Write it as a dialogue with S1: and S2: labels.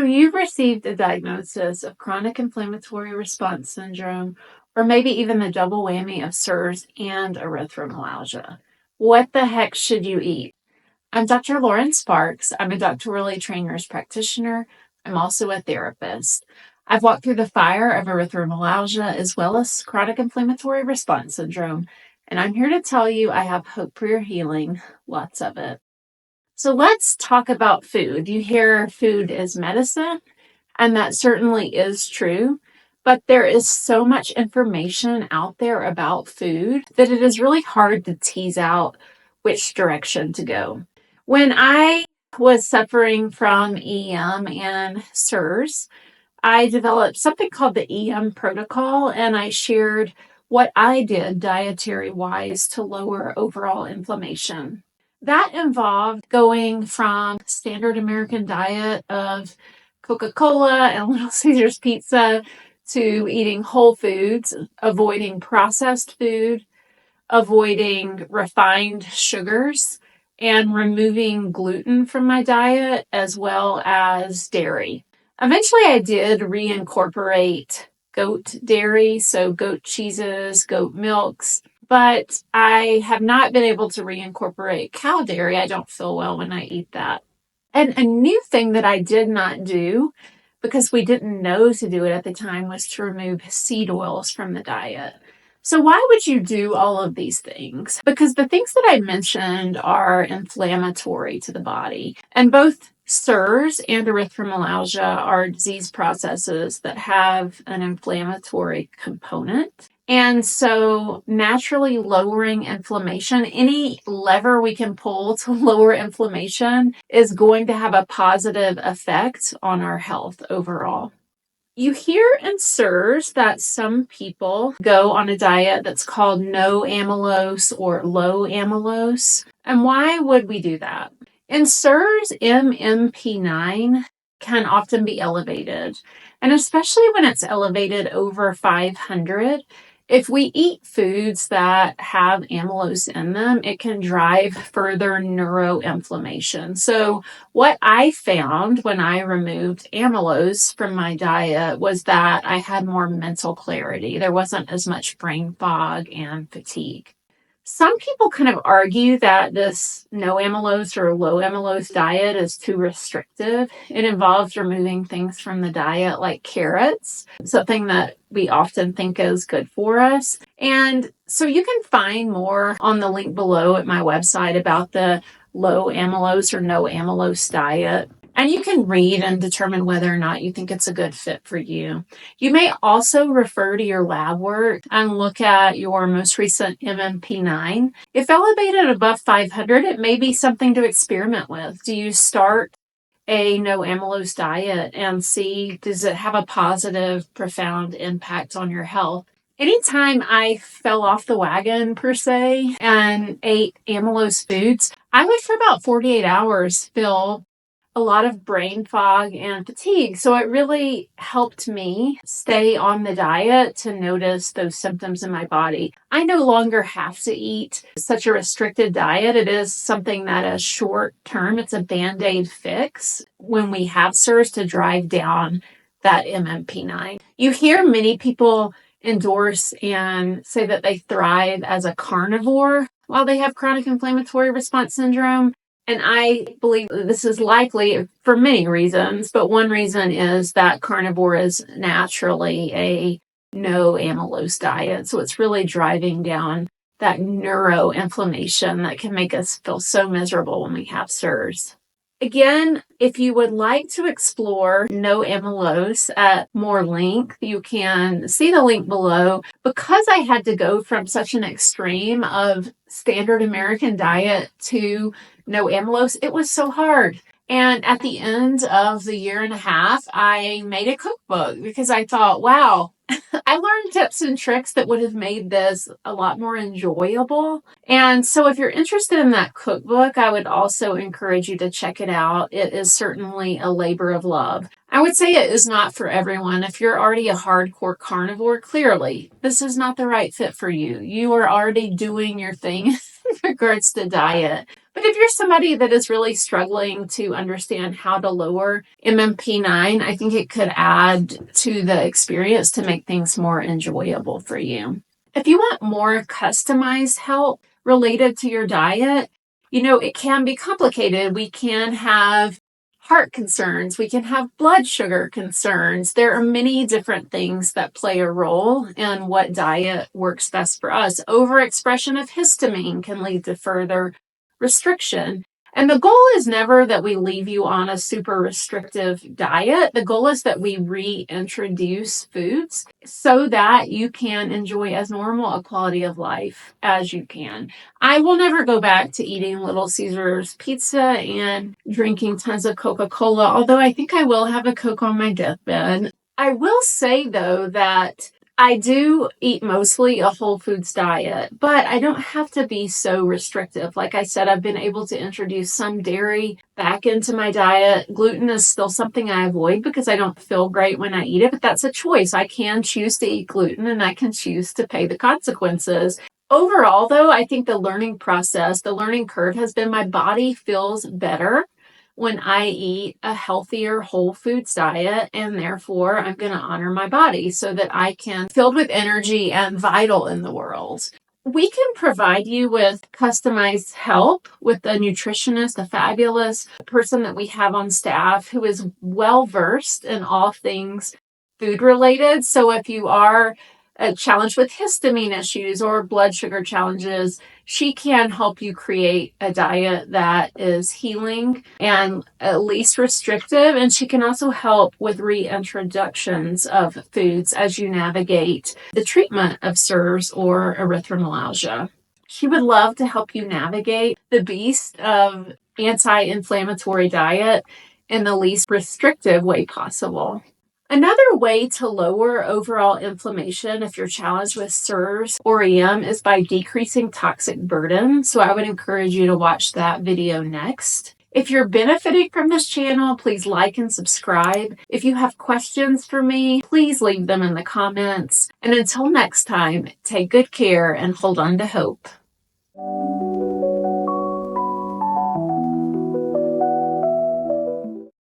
S1: So you've received a diagnosis of chronic inflammatory response syndrome, or maybe even the double whammy of CIRS and erythromelalgia. What the heck should you eat? I'm Dr. Lauren Sparks. I'm a doctorally trained nurse practitioner. I'm also a therapist. I've walked through the fire of erythromelalgia as well as chronic inflammatory response syndrome, and I'm here to tell you I have hope for your healing, lots of it. So let's talk about food. You hear food is medicine, and that certainly is true. But there is so much information out there about food that it is really hard to tease out which direction to go. When I was suffering from EM and CIRS, I developed something called the EM protocol, and I shared what I did dietary-wise to lower overall inflammation. That involved going from standard American diet of Coca-Cola and Little Caesars pizza to eating whole foods, avoiding processed food, avoiding refined sugars, and removing gluten from my diet as well as dairy. Eventually, I did reincorporate goat dairy, so goat cheeses, goat milks, but I have not been able to reincorporate cow dairy. I don't feel well when I eat that. And a new thing that I did not do, because we didn't know to do it at the time, was to remove seed oils from the diet. So why would you do all of these things? Because the things that I mentioned are inflammatory to the body. And both CIRS and erythromelalgia are disease processes that have an inflammatory component. And so naturally lowering inflammation, any lever we can pull to lower inflammation is going to have a positive effect on our health overall. You hear in CIRS that some people go on a diet that's called no amylose or low amylose. And why would we do that? In CIRS, MMP9 can often be elevated. And especially when it's elevated over 500, if we eat foods that have amylose in them, it can drive further neuroinflammation. So what I found when I removed amylose from my diet was that I had more mental clarity. There wasn't as much brain fog and fatigue. Some people kind of argue that this no amylose or low amylose diet is too restrictive. It involves removing things from the diet like carrots, something that we often think is good for us. And so you can find more on the link below at my website about the low amylose or no amylose diet. And you can read and determine whether or not you think it's a good fit for you. You may also refer to your lab work and look at your most recent MMP9. If elevated above 500, it may be something to experiment with. Do you start a no amylose diet and see, does it have a positive, profound impact on your health? Anytime I fell off the wagon, per se, and ate amylose foods, I would for about 48 hours feel a lot of brain fog and fatigue. So it really helped me stay on the diet to notice those symptoms in my body. I no longer have to eat such a restricted diet. It is something that is short term. It's a Band-Aid fix when we have CIRS to drive down that MMP9. You hear many people endorse and say that they thrive as a carnivore while they have chronic inflammatory response syndrome. And I believe this is likely for many reasons, but one reason is that carnivore is naturally a no amylose diet. So it's really driving down that neuroinflammation that can make us feel so miserable when we have CIRS. Again, if you would like to explore no amylose at more length, you can see the link below. Because I had to go from such an extreme of standard American diet to no amylose, it was so hard. And at the end of the year and a half, I made a cookbook because I thought, wow, I learned tips and tricks that would have made this a lot more enjoyable. And so if you're interested in that cookbook, I would also encourage you to check it out. It is certainly a labor of love. I would say it is not for everyone. If you're already a hardcore carnivore, clearly this is not the right fit for you. You are already doing your thing in regards to diet. But But if you're somebody that is really struggling to understand how to lower MMP9, I think it could add to the experience to make things more enjoyable for you. If you want more customized help related to your diet, it can be complicated. We can have heart concerns. We can have blood sugar concerns. There are many different things that play a role in what diet works best for us. Overexpression of histamine can lead to further restriction. And the goal is never that we leave you on a super restrictive diet. The goal is that we reintroduce foods so that you can enjoy as normal a quality of life as you can. I will never go back to eating Little Caesars pizza and drinking tons of Coca-Cola, although I think I will have a Coke on my deathbed. I will say, though, that I do eat mostly a whole foods diet, but I don't have to be so restrictive. Like I said, I've been able to introduce some dairy back into my diet. Gluten is still something I avoid because I don't feel great when I eat it, but that's a choice. I can choose to eat gluten and I can choose to pay the consequences. Overall, though, I think the learning process, the learning curve has been my body feels better when I eat a healthier whole foods diet, and therefore I'm going to honor my body so that I can filled with energy and vital in the world. We can provide you with customized help with a nutritionist, a fabulous person that we have on staff who is well versed in all things food related. So if you are challenged with histamine issues or blood sugar challenges, she can help you create a diet that is healing and at least restrictive. And she can also help with reintroductions of foods as you navigate the treatment of CIRS or erythromelalgia. She would love to help you navigate the beast of anti-inflammatory diet in the least restrictive way possible. Another way to lower overall inflammation if you're challenged with CIRS or EM is by decreasing toxic burden. So I would encourage you to watch that video next. If you're benefiting from this channel, please like and subscribe. If you have questions for me, please leave them in the comments. And until next time, take good care and hold on to hope.